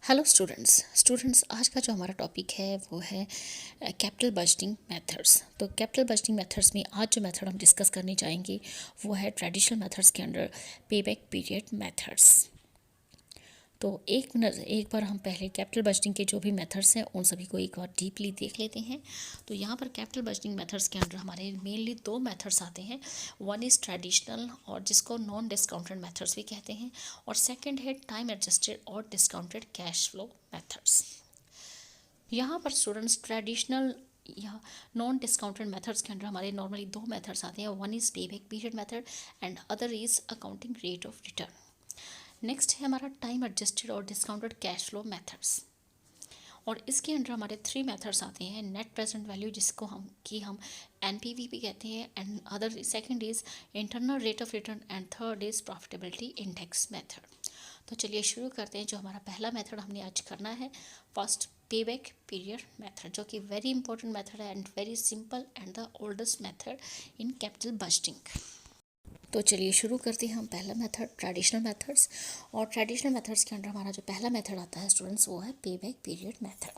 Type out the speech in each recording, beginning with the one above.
Hello students आज का जो हमारा टॉपिक है वो है कैपिटल बजटिंग मेथड्स। तो कैपिटल बजटिंग मेथड्स में आज जो मेथड हम डिस्कस करने जाएंगे वो है ट्रेडिशनल मेथड्स के अंडर पेबैक पीरियड मेथड्स। तो एक बार हम पहले कैपिटल बजटिंग के जो भी मेथड्स हैं उन सभी को एक बार डीपली देख लेते हैं। तो यहाँ पर कैपिटल बजटिंग मेथड्स के अंडर हमारे मेनली दो मेथड्स आते हैं। वन इज़ ट्रेडिशनल और जिसको नॉन डिस्काउंटेड मेथड्स भी कहते हैं, और सेकंड है टाइम एडजस्टेड और डिस्काउंटेड कैश फ्लो मेथड्स। यहाँ पर स्टूडेंट्स ट्रेडिशनल या नॉन डिस्काउंटेड मेथड्स के अंदर हमारे नॉर्मली दो मेथड्स आते हैं। One is payback period method and other is accounting rate of return. Next है हमारा टाइम एडजस्टेड और डिस्काउंटेड कैश फ्लो मेथड्स, और इसके अंदर हमारे थ्री मेथड्स आते हैं। नेट प्रेजेंट वैल्यू जिसको हम एनपीवी भी कहते हैं, and other second is internal rate of return and third is profitability index method. तो चलिए शुरू करते हैं। जो हमारा पहला मेथड हमने आज करना है, फर्स्ट पेबैक पीरियड मेथड, जो कि वेरी इंपॉर्टेंट मेथड है and very simple and the oldest method in capital budgeting. तो चलिए शुरू करते हैं हम पहला मेथड ट्रेडिशनल मेथड्स। और ट्रेडिशनल मेथड्स के अंदर हमारा जो पहला मेथड आता है स्टूडेंट्स वो है payback period method.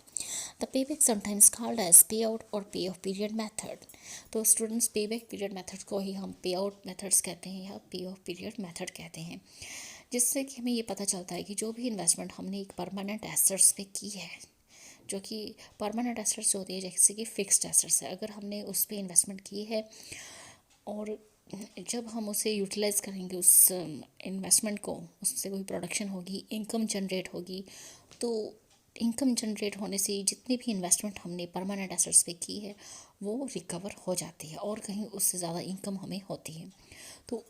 The payback sometimes called as pay out और पे ऑफ पीरियड मेथड। तो स्टूडेंट्स पेबैक पीरियड मेथड को ही हम पे आउट मेथड्स कहते हैं या पे ऑफ पीरियड मेथड कहते हैं, जिससे कि हमें ये पता चलता है कि जो भी इन्वेस्टमेंट हमने एक परमानेंट एसेट्स पे की है, जो कि परमानेंट एसेट्स होती है जैसे कि फिक्स्ड एसेट्स है, अगर हमने उस पर इन्वेस्टमेंट की है और जब हम उसे यूटिलाइज करेंगे उस इन्वेस्टमेंट को, उससे कोई प्रोडक्शन होगी, इनकम जनरेट होगी, तो इनकम जनरेट होने से जितनी भी इन्वेस्टमेंट हमने परमानेंट एसेट्स पे की है वो रिकवर हो जाती है और कहीं उससे ज़्यादा इनकम हमें होती है। तो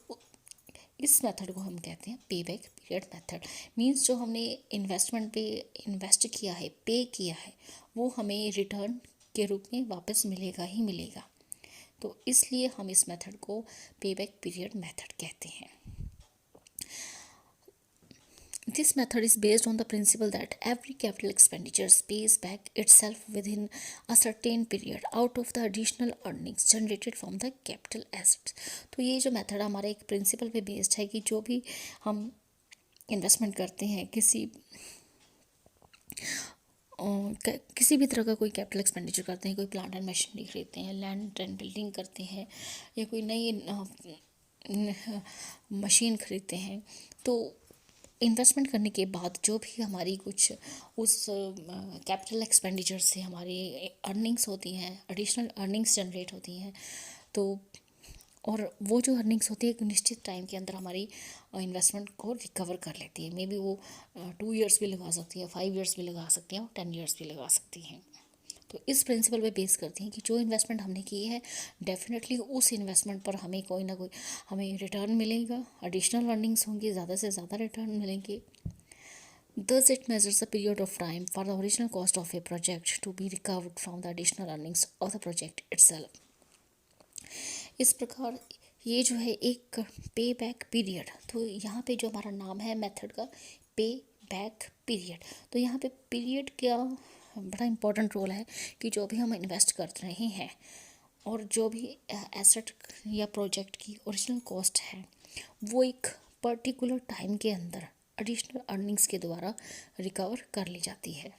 इस मेथड को हम कहते हैं पेबैक पीरियड मेथड। मींस जो हमने इन्वेस्टमेंट पे इन्वेस्ट किया है, पे किया है, वो हमें रिटर्न के रूप में वापस मिलेगा ही मिलेगा। तो इसलिए हम इस मेथड को पेबैक पीरियड मेथड कहते हैं। This method is based on the principle that every capital expenditure pays back itself within a certain period out of the additional earnings generated from the capital assets। तो ये जो method हमारे एक principal पे based है कि जो भी हम इन्वेस्टमेंट करते हैं, किसी भी तरह का कोई कैपिटल एक्सपेंडिचर करते हैं, कोई प्लांट एंड मशीनरी खरीदते हैं, लैंड एंड बिल्डिंग करते हैं, या कोई नई मशीन खरीदते हैं, तो इन्वेस्टमेंट करने के बाद जो भी हमारी कुछ उस कैपिटल एक्सपेंडिचर से हमारी अर्निंग्स होती हैं, एडिशनल अर्निंग्स जनरेट होती हैं, तो और वो जो अर्निंग्स होती है एक निश्चित टाइम के अंदर हमारी इन्वेस्टमेंट को रिकवर कर लेती है। मे बी वो 2 ईयर्स भी लगा सकती है, 5 ईयर्स भी लगा सकती हैं और 10 ईयर्स भी लगा सकती हैं। तो इस प्रिंसिपल पे बेस करती हैं कि जो इन्वेस्टमेंट हमने की है डेफिनेटली उस इन्वेस्टमेंट पर हमें कोई ना कोई हमें रिटर्न मिलेगा, एडिशनल अर्निंग्स होंगी, ज़्यादा से ज़्यादा रिटर्न मिलेंगे। Thus, it measures the period of time for the original cost of a project to be recovered from the additional earnings of the project itself। इस प्रकार ये जो है एक पे बैक पीरियड, तो यहाँ पे जो हमारा नाम है मेथड का पे बैक पीरियड, तो यहाँ पे पीरियड का बड़ा इम्पोर्टेंट रोल है कि जो भी हम इन्वेस्ट कर रहे हैं और जो भी एसेट या प्रोजेक्ट की ओरिजिनल कॉस्ट है वो एक पर्टिकुलर टाइम के अंदर एडिशनल अर्निंग्स के द्वारा रिकवर कर ली जाती है।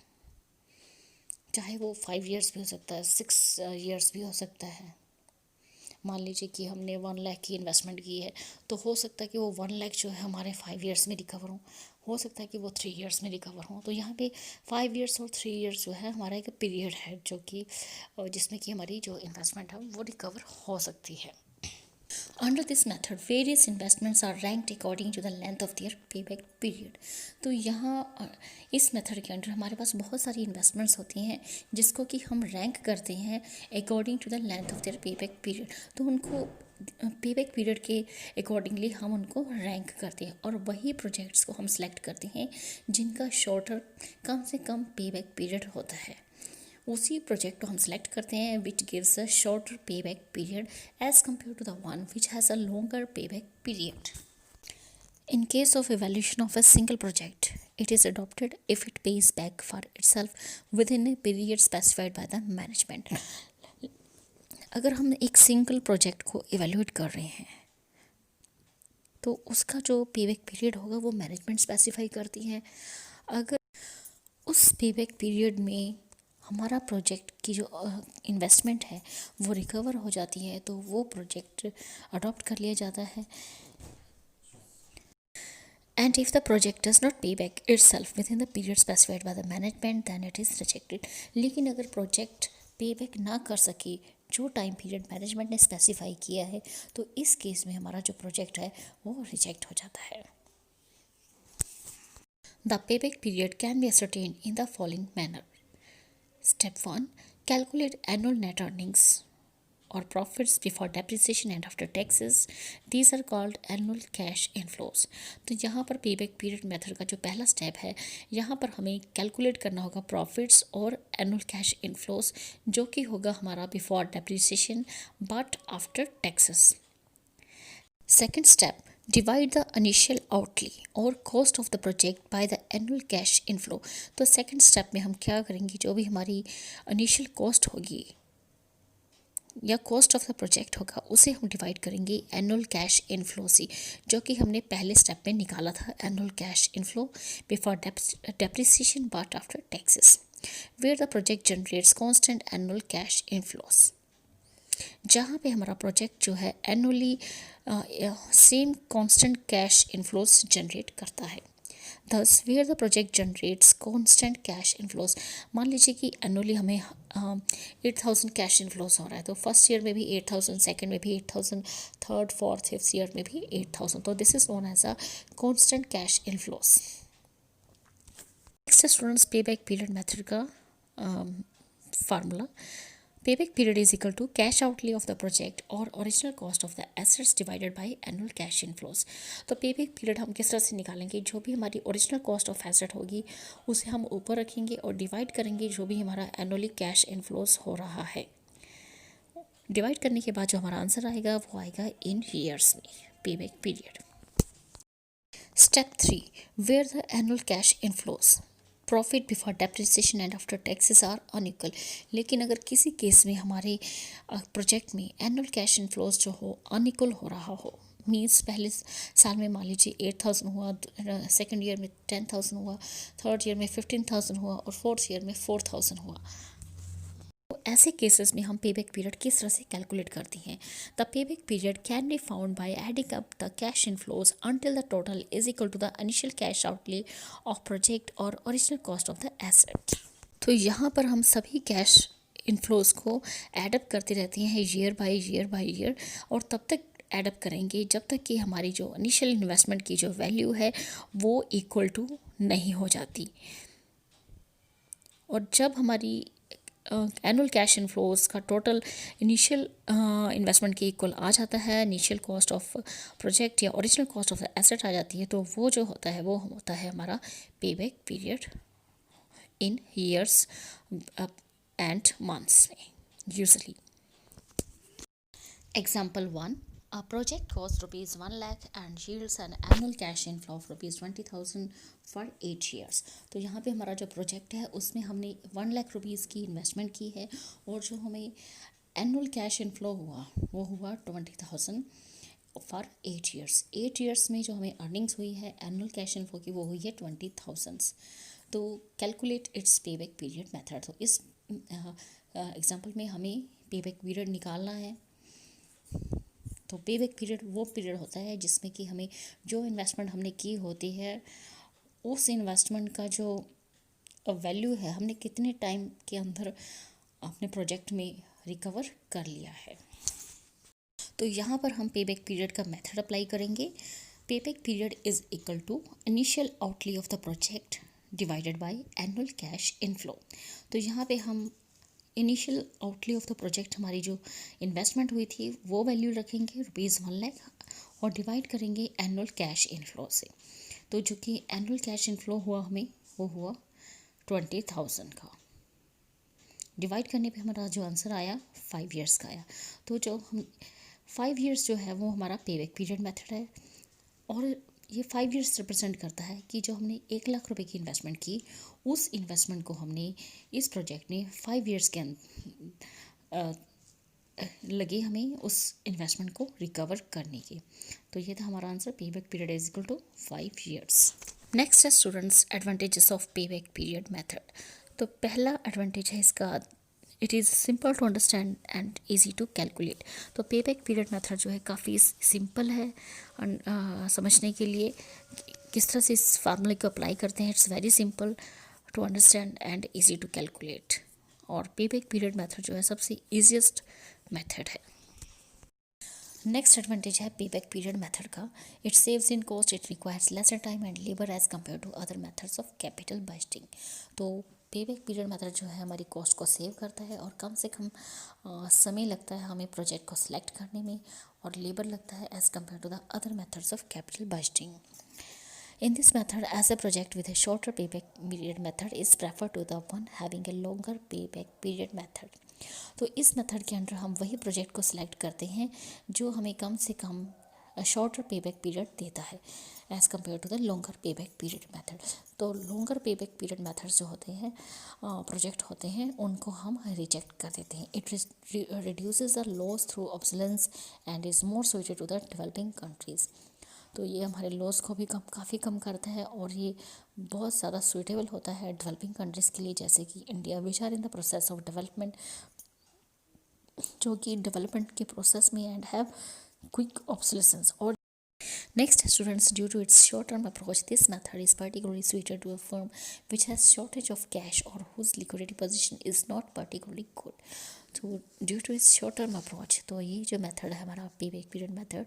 चाहे वो 5 ईयर्स भी हो सकता है, 6 ईयर्स भी हो सकता है। मान लीजिए कि हमने 1 लाख की इन्वेस्टमेंट की है, तो हो सकता है कि वो 1 लाख जो है हमारे 5 ईयर्स में रिकवर हो सकता है कि वो 3 ईयर्स में रिकवर हो। तो यहाँ पे 5 ईयर्स और 3 ईयर्स जो है हमारा एक पीरियड है जो कि जिसमें कि हमारी जो इन्वेस्टमेंट है वो रिकवर हो सकती है। Under this method, various investments are ranked according to the length of their payback period। तो यहाँ इस मेथड के अंदर हमारे पास बहुत सारी इन्वेस्टमेंट्स होती हैं जिसको कि हम रैंक करते हैं according to the length of their payback period. तो उनको पेबैक पीरियड के अकॉर्डिंगली हम उनको रैंक करते हैं और वही प्रोजेक्ट्स को हम सेलेक्ट करते हैं जिनका शॉर्टर कम से कम पेबैक पीरियड होता है। उसी प्रोजेक्ट को हम सेलेक्ट करते हैं which gives a shorter payback period as compare to the one which has a longer payback period. In case of evaluation of a single project, it is adopted if it pays back for itself within a period specified by the management। अगर हम एक single project को evaluate कर रहे हैं तो उसका जो पेबैक पीरियड होगा वो मैनेजमेंट स्पेसिफाई करती है। अगर उस पेबैक पीरियड में हमारा प्रोजेक्ट की जो इन्वेस्टमेंट है वो रिकवर हो जाती है, तो वो प्रोजेक्ट अडॉप्ट कर लिया जाता है। And if the project does not pay back itself within the period specified by the management, then it is rejected. लेकिन अगर प्रोजेक्ट पे बैक ना कर सके जो टाइम पीरियड मैनेजमेंट ने स्पेसिफाई किया है, तो इस केस में हमारा जो प्रोजेक्ट है वो रिजेक्ट हो जाता है। The payback period can be ascertained in the following manner. Step 1. Calculate annual net earnings or profits before depreciation and after taxes. These are called annual cash inflows. तो यहाँ पर पेबैक पीरियड मेथड का जो पहला step है, यहाँ पर हमें कैलकुलेट करना होगा प्रॉफिट्स और एनुअल कैश इनफ्लोस, जो कि होगा हमारा before depreciation but after taxes. Second step, divide the initial outlay और cost of the project by the annual cash inflow. तो सेकेंड स्टेप में हम क्या करेंगे, जो भी हमारी इनिशियल कॉस्ट होगी या कॉस्ट ऑफ द प्रोजेक्ट होगा उसे हम डिवाइड करेंगे एनुअल कैश इनफ्लो से, जो कि हमने पहले स्टेप में निकाला था, annual cash inflow before depreciation but after taxes, where the project generates constant annual cash inflows. जहाँ पे हमारा प्रोजेक्ट जो है annually same constant cash inflows generate करता है। Thus, where the project generates constant cash inflows, मान लीजिए कि एनुअली हमें 8,000 कैश इनफ्लोस हो रहा है, तो फर्स्ट ईयर में भी 8,000, सेकेंड में भी 8,000, थर्ड फोर्थ फिफ्थ ईयर में भी 8,000, तो this is known as a constant cash inflows. Next students, pay back period method का formula. Payback period is equal to cash outlay of the project or original cost of the assets divided by annual cash inflows. तो payback period हम किस तरह से निकालेंगे, जो भी हमारी ओरिजिनल कॉस्ट ऑफ एसेट होगी उसे हम ऊपर रखेंगे और डिवाइड करेंगे जो भी हमारा एनुअली कैश इनफ्लोस हो रहा है। डिवाइड करने के बाद जो हमारा आंसर आएगा वो आएगा इन ईयर्स में, payback period। Step 3, where the annual cash inflows profit before depreciation and after taxes are unequal. लेकिन अगर किसी केस में हमारे प्रोजेक्ट में एनुअल कैश इनफ्लोस जो हो अनइक्वल हो रहा हो, मीन्स पहले साल में मान लीजिए 8,000 हुआ, सेकेंड ईयर में 10,000 हुआ, थर्ड ईयर में 15,000 हुआ और फोर्थ ईयर में 4,000 हुआ, तो ऐसे केसेस में हम पेबैक पीरियड किस तरह से कैलकुलेट करते हैं। The payback period can be found by adding up the cash inflows until the total is equal to the initial cash outlay of project और original cost of the asset. तो यहाँ पर हम सभी कैश इनफ्लोज को add up करते रहते हैं year by year by year, और तब तक एडअप करेंगे जब तक कि हमारी जो इनिशियल इन्वेस्टमेंट की जो वैल्यू है वो इक्वल टू नहीं हो जाती। और जब हमारी एनुअल कैश इनफ्लोज का टोटल इनिशियल इन्वेस्टमेंट के इक्वल आ जाता है, इनिशियल कॉस्ट ऑफ प्रोजेक्ट या ओरिजिनल कॉस्ट ऑफ एसेट आ जाती है, तो वो जो होता है वो होता है हमारा payback period in years and months में usually. Example 1, a project costs rupees 1 lakh and yields an annual cash inflow of rupees 20,000 for 8 years। तो यहाँ पे हमारा जो प्रोजेक्ट है उसमें हमने 1 लाख रुपीज़ की इन्वेस्टमेंट की है और जो हमें एनुअल कैश इनफ्लो हुआ वो हुआ 20,000 फॉर 8 ईयर्स। 8 ईयर्स में जो हमें अर्निंग्स हुई है एनुअल कैश इनफ्लो की वो हुई है 20,000। तो calculate its payback period method. तो इस एग्जांपल में हमें पेबैक पीरियड निकालना है। तो पेबैक पीरियड वो पीरियड होता है जिसमें कि हमें जो इन्वेस्टमेंट हमने की होती है उस इन्वेस्टमेंट का जो वैल्यू है हमने कितने टाइम के अंदर अपने प्रोजेक्ट में रिकवर कर लिया है। तो यहाँ पर हम पेबैक पीरियड का मेथड अप्लाई करेंगे। Payback period is equal to initial outlay of the project divided by annual cash inflow. तो यहाँ पे हम initial outlay of the project हमारी जो इन्वेस्टमेंट हुई थी वो वैल्यू रखेंगे रुपीज़ 1 लाख और डिवाइड करेंगे एनुअल कैश इनफ्लो से। तो जो कि एनुअल कैश इनफ्लो हुआ हमें वो हुआ 20,000 का। डिवाइड करने पे हमारा जो आंसर आया 5 ईयर्स का आया। तो जो हम 5 ईयर्स जो है वो हमारा पेबैक पीरियड मेथड है और ये 5 ईयर्स रिप्रेजेंट करता है कि जो हमने 1 लाख रुपए की इन्वेस्टमेंट की उस इन्वेस्टमेंट को हमने इस प्रोजेक्ट में 5 ईयर्स के अंदर लगे हमें उस इन्वेस्टमेंट को रिकवर करने के। तो ये था हमारा answer, payback period is equal to 5 years. Next है students advantages of pay back period method. तो पहला एडवांटेज है इसका, it is simple to understand and easy to calculate. तो पे बैक पीरियड मेथड जो है काफ़ी सिंपल है समझने के लिए। किस तरह से इस फार्मूले को अप्लाई करते हैं, it's very simple to understand and easy to calculate. और पे बैक पीरियड मेथड जो है सबसे ईजीएस्ट मेथड है। नेक्स्ट एडवांटेज है पे बैक पीरियड मेथड का, it saves in cost, it requires lesser time and labour as compare to other methods of capital budgeting. तो pay back period method जो है हमारी कॉस्ट को save करता है और कम से कम समय लगता है हमें प्रोजेक्ट को सिलेक्ट करने में, और लेबर लगता है as compare to the other methods of capital budgeting. In this method, as a project with a shorter payback period method is preferred to the one having a longer payback period method. तो इस method के under हम वही project को select करते हैं जो हमें कम से कम शॉर्टर पेबैक पीरियड देता है as compare to the longer payback period method. तो लॉन्गर पेबैक पीरियड मेथड्स जो होते हैं प्रोजेक्ट होते हैं उनको हम रिजेक्ट कर देते हैं। It reduces the loss through obsolescence and is more suited to the developing countries. तो ये हमारे लॉस को भी काफ़ी कम करता है और ये बहुत ज़्यादा सूटेबल होता है डेवलपिंग कंट्रीज़ के लिए, जैसे कि India which are in the process of development, जो कि डेवलपमेंट के प्रोसेस में एंड हैव क्विक ऑब्सोलेसेंस। और next students, due to its short term approach, this method is particularly suited to a firm which has shortage of cash or whose liquidity position is not particularly good. तो due to its short term approach, तो ये जो method है हमारा pay back period method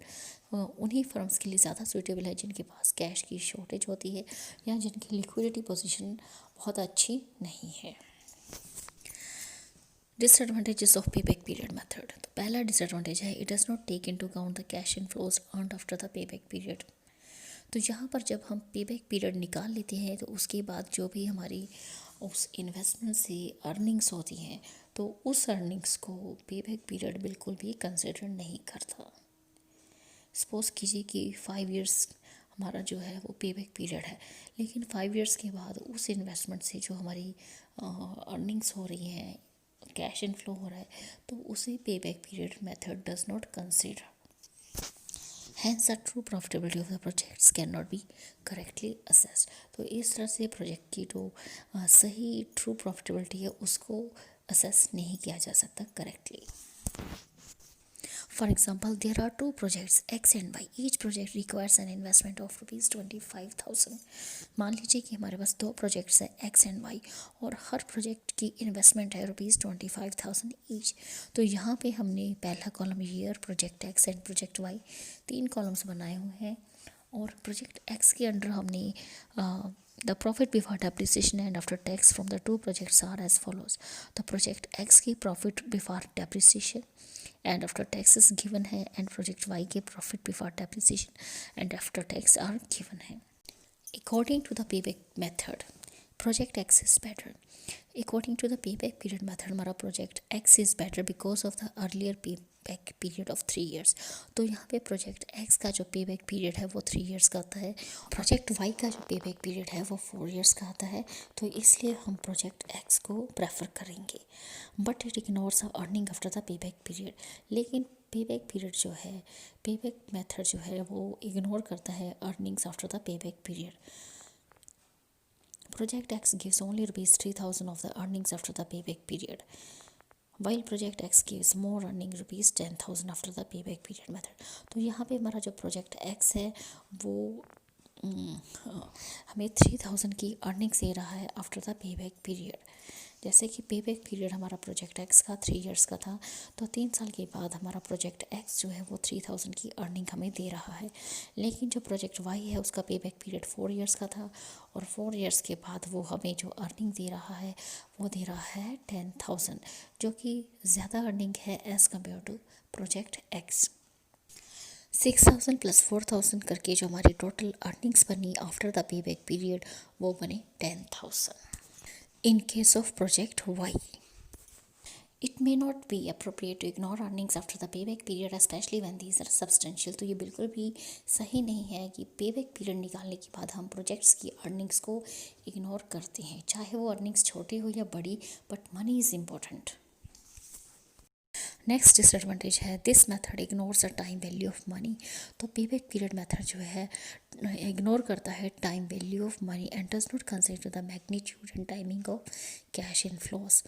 उन्हीं firms के लिए ज़्यादा सूटेबल है जिनके पास कैश की शॉर्टेज होती है या जिनकी लिक्विडिटी पोजीशन बहुत अच्छी नहीं है। Disadvantages of pay back period method. तो पहला डिसएडवांटेज है it does not take into account the cash inflows earned after the पे बैक पीरियड। तो यहाँ पर जब हम पे बैक पीरियड निकाल लेते हैं तो उसके बाद जो भी हमारी उस इन्वेस्टमेंट से अर्निंग्स होती हैं तो उस अर्निंग्स को पे बैक पीरियड बिल्कुल भी कंसिडर नहीं करता। सपोज़ कीजिए कि 5 इयर्स हमारा जो है वो पे बैक पीरियड है, लेकिन 5 इयर्स के बाद उस इन्वेस्टमेंट से जो हमारी अर्निंग्स हो रही हैं, कैश इनफ्लो हो रहा है, तो उसे pay back period method does not consider. Hence the true profitability of the projects can not be correctly assessed. तो इस तरह से प्रोजेक्ट की जो सही ट्रू प्रॉफिटेबिलिटी है उसको असेस नहीं किया जा सकता correctly. For example, there are two projects X and Y. Each project requires an investment of ₹25,000. मान लीजिए कि हमारे पास दो प्रोजेक्ट्स हैं X एंड Y और हर प्रोजेक्ट की इन्वेस्टमेंट है ₹25,000 ईच। तो यहाँ पे हमने पहला column year, project X and project Y, 3 columns बनाए हुए हैं। और प्रोजेक्ट X के अंडर हमने the profit before depreciation and after tax from the two projects are as follows. तो प्रोजेक्ट X की profit before depreciation and after tax is given है, and project Y के profit before depreciation and after tax are given है। According to the पे back method project X is better. According to the पे back period method हमारा project X is better because of the earlier पे back period of 3 years. तो यहाँ पे project x का जो पे बैक पीरियड है वो 3 इयर्स का आता है, प्रोजेक्ट वाई का जो पे बैक पीरियड है वो 4 इयर्स का आता है। तो इसलिए हम प्रोजेक्ट एक्स को प्रेफर करेंगे। But it ignores earning after the पे बैक पीरियड। लेकिन पे बैक पीरियड जो है, पे बैक मेथड जो है वो इग्नोर करता है अर्निंग्स आफ्टर द पे back period. Project X gives only ₹3,000 of the earnings after the payback period, while Project X gives more earning ₹10,000 after the payback period method. तो यहाँ पे हमारा जो प्रोजेक्ट X है वो हमें 3,000 की अर्निंग्स दे रहा है आफ्टर द पेबैक पीरियड। जैसे कि पेबैक पीरियड हमारा प्रोजेक्ट एक्स का 3 इयर्स का था, तो 3 साल के बाद हमारा प्रोजेक्ट एक्स जो है वो 3,000 की अर्निंग हमें दे रहा है। लेकिन जो प्रोजेक्ट वाई है उसका पेबैक पीरियड 4 इयर्स का था, और 4 इयर्स के बाद वो हमें जो अर्निंग दे रहा है वो दे रहा है 10,000, जो कि ज़्यादा अर्निंग है as compare to project X. 6,000 plus 4,000 करके जो हमारी टोटल अर्निंग्स बनी आफ्टर द पेबैक पीरियड वो बने 10,000। In case of project Y, it may not be appropriate to ignore earnings after the payback period specially when these are substantial. तो ये बिल्कुल भी सही नहीं है कि पेबैक पीरियड निकालने के बाद हम प्रोजेक्ट्स की अर्निंग्स को इग्नोर करते हैं, चाहे वो अर्निंग्स छोटी हो या बड़ी, but money is important. Next disadvantage है this method ignores the time value of money. तो पेबैक पीरियड मेथड जो है इग्नोर करता है time value of money and does not consider the magnitude and timing of cash inflows.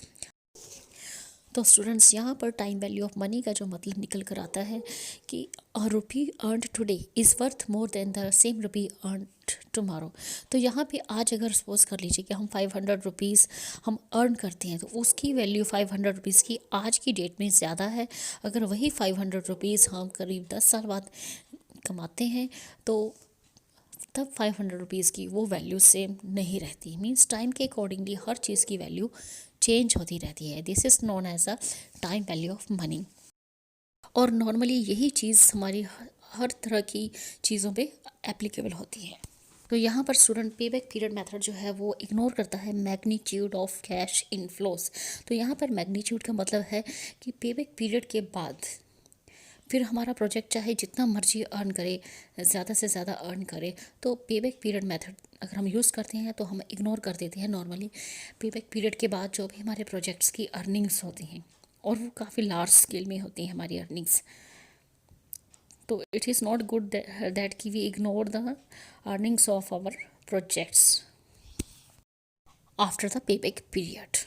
तो students यहाँ पर time value of money का जो मतलब निकल कर आता है कि a rupee earned today is worth more than the same rupee earned tomorrow. तो यहाँ पे आज अगर सपोज कर लीजिए कि हम 500 रुपीज़ हम अर्न करते हैं तो उसकी वैल्यू 500 रुपीज़ की आज की डेट में ज़्यादा है। अगर वही 500 रुपीज़ हम करीब 10 साल बाद कमाते हैं तो तब 500 रुपीज़ की वो वैल्यू सेम नहीं रहती। मीन्स टाइम के अकॉर्डिंगली हर चीज़ की वैल्यू चेंज होती रहती है। This is known as a time value of money. और नॉर्मली यही चीज़ हमारी हर तरह की चीज़ों पे एप्लीकेबल होती है। तो यहाँ पर स्टूडेंट पेबैक पीरियड मेथड जो है वो इग्नोर करता है मैग्नीट्यूड ऑफ कैश इनफ्लोस। तो यहाँ पर मैग्नीट्यूड का मतलब है कि पेबैक पीरियड के बाद फिर हमारा प्रोजेक्ट चाहे जितना मर्जी अर्न करे, ज़्यादा से ज़्यादा अर्न करे, तो पेबैक पीरियड मेथड अगर हम यूज़ करते हैं तो हम इग्नोर कर देते हैं नॉर्मली पेबैक पीरियड के बाद जो भी हमारे प्रोजेक्ट्स की अर्निंग्स होती हैं, और वो काफ़ी लार्ज स्केल में होती हैं हमारी अर्निंग्स। तो it is not good that कि we ignore the earnings of our projects after the payback period.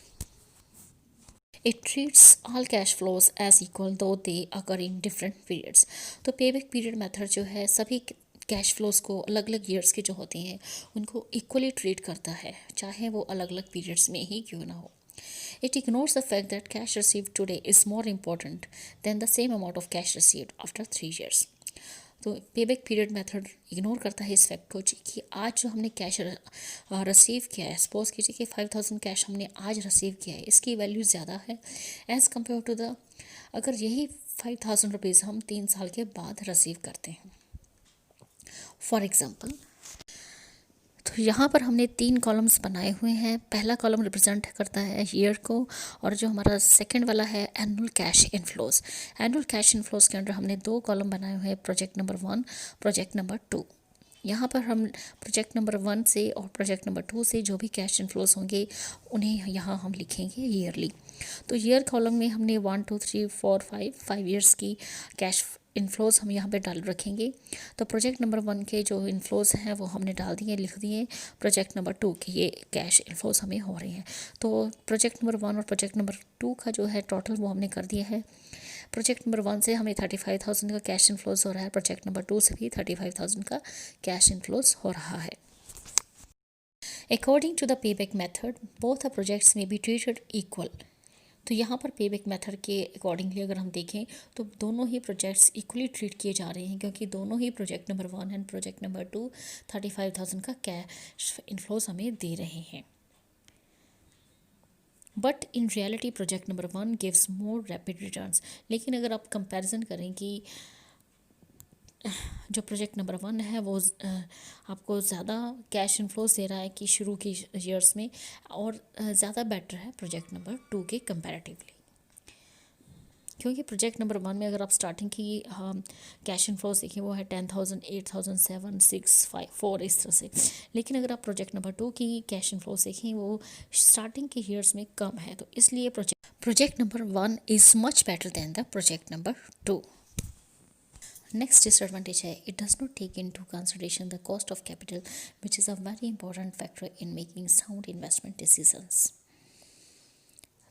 It treats all cash flows as equal though they occur in different periods। तो payback period method जो है सभी cash flows को अलग अलग years के जो होते हैं उनको इक्वली ट्रीट करता है, चाहे वो अलग अलग पीरियड्स में ही क्यों ना हो। It ignores the fact that cash received today is more important than the same amount of cash received after 3 years। तो पेबैक पीरियड मेथड इग्नोर करता है इस फैक्ट को कि आज जो हमने कैश रिसीव किया है, सपोज कीजिए कि 5000 कैश हमने आज रिसीव किया है, इसकी वैल्यू ज़्यादा है एज़ कम्पेयर टू द अगर यही 5000 रुपीज़ हम 3 साल के बाद रिसीव करते हैं। फॉर एग्ज़ाम्पल, तो यहाँ पर हमने 3 कॉलम्स बनाए हुए हैं। पहला कॉलम रिप्रेजेंट करता है ईयर को, और जो हमारा सेकंड वाला है annual cash inflows. Annual cash inflows के अंदर हमने 2 कॉलम बनाए हुए हैं, प्रोजेक्ट नंबर 1, प्रोजेक्ट नंबर 2। यहाँ पर हम प्रोजेक्ट नंबर 1 से और प्रोजेक्ट नंबर 2 से जो भी कैश इनफ्लोज होंगे उन्हें यहाँ हम लिखेंगे ईयरली। तो ईयर कॉलम में हमने 1 2 3 4 5 ईयर्स की कैश इनफ्लोज हम यहाँ पे डाल रखेंगे। तो प्रोजेक्ट नंबर 1 के जो इनफ्लोज हैं वो हमने डाल दिए, लिख दिए। प्रोजेक्ट नंबर 2 के ये कैश इनफ्लोज हमें हो रहे हैं। तो प्रोजेक्ट नंबर 1 और प्रोजेक्ट नंबर 2 का जो है टोटल वो हमने कर दिया है। प्रोजेक्ट नंबर 1 से हमें 35,000 का कैश इनफ्लोज हो रहा है, प्रोजेक्ट नंबर 2 से भी 35,000 का कैश इनफ्लोज हो रहा है। According to the payback method both the projects may be treated equal. तो यहाँ पर पेबैक मेथड के अकॉर्डिंगली अगर हम देखें तो दोनों ही प्रोजेक्ट्स इक्वली ट्रीट किए जा रहे हैं, क्योंकि दोनों ही project number 1 and project number 2 35,000 का कैश इनफ्लोज हमें दे रहे हैं। But in reality project number 1 gives more rapid returns. लेकिन अगर आप कंपैरिजन करें कि जो प्रोजेक्ट नंबर 1 है वो आपको ज़्यादा कैश इनफ्लोज दे रहा है कि शुरू की ईयर्स में, और ज़्यादा बेटर है प्रोजेक्ट नंबर 2 के कंपैरेटिवली। क्योंकि प्रोजेक्ट नंबर 1 में अगर आप स्टार्टिंग की कैश इनफ्लोज देखें वो है 10,000, 8,000, 7, 6, 5, 4 इस तरह से। लेकिन अगर आप प्रोजेक्ट नंबर 2 की कैश इनफ्लोज देखें वो स्टार्टिंग के ईयर्स में कम है। तो इसलिए project number 1 is much better than the project number 2। Next disadvantage है it does not take into consideration the cost of capital which is a very important factor in making sound investment decisions.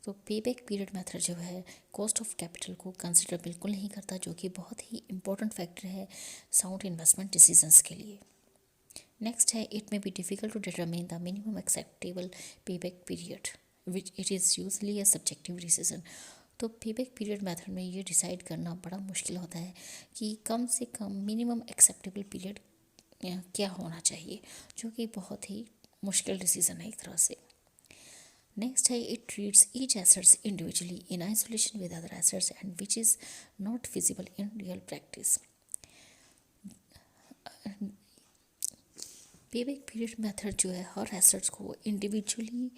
तो payback period method जो है cost of capital को consider बिल्कुल नहीं करता, जो कि बहुत ही इंपॉर्टेंट फैक्टर है साउंड इन्वेस्टमेंट डिसीजंस के लिए। नेक्स्ट है इट में B difficult to determine the minimum acceptable payback period which it is usually a subjective decision. तो पेबैक पीरियड मेथड में ये डिसाइड करना बड़ा मुश्किल होता है कि कम से कम मिनिमम एक्सेप्टेबल पीरियड क्या होना चाहिए, जो कि बहुत ही मुश्किल डिसीज़न है एक तरह से। नेक्स्ट है it treats each assets individually in isolation with other assets and which is not feasible in real practice. Payback period method जो है हर एसेट्स को इंडिविजुअली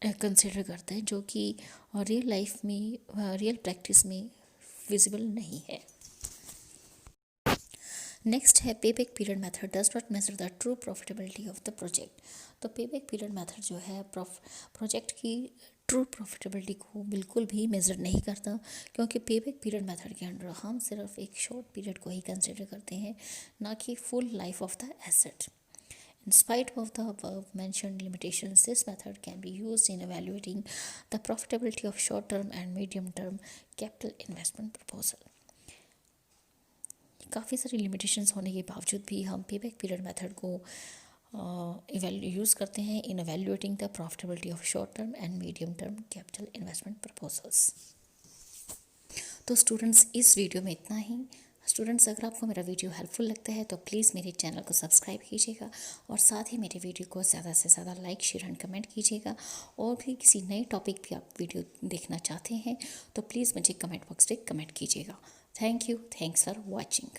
कंसिडर करता है, जो कि रियल लाइफ में रियल प्रैक्टिस में विजिबल नहीं है। नेक्स्ट है pay back period method does not measure the true profitability of the project. तो पे बैक पीरियड मेथड जो है प्रोजेक्ट की ट्रू प्रॉफिटेबिलिटी को बिल्कुल भी मेज़र नहीं करता, क्योंकि पे बैक पीरियड मेथड के अंडर हम सिर्फ एक शॉर्ट पीरियड को ही कंसिडर करते हैं, ना कि full life of the asset. In spite of the above-mentioned limitations, this method can be used in evaluating the profitability of short-term and medium-term capital investment proposal. काफ़ी सारी limitations होने के बावजूद भी हम payback period method को use करते हैं in evaluating the profitability of short-term and medium-term capital investment proposals. तो स्टूडेंट्स, इस वीडियो में इतना ही। स्टूडेंट्स, अगर आपको मेरा वीडियो हेल्पफुल लगता है तो प्लीज़ मेरे चैनल को सब्सक्राइब कीजिएगा और साथ ही मेरे वीडियो को ज़्यादा से ज़्यादा लाइक, शेयर एंड कमेंट कीजिएगा। और भी किसी नए टॉपिक पे आप वीडियो देखना चाहते हैं तो प्लीज़ मुझे कमेंट बॉक्स में कमेंट कीजिएगा। Thank you, thanks for watching.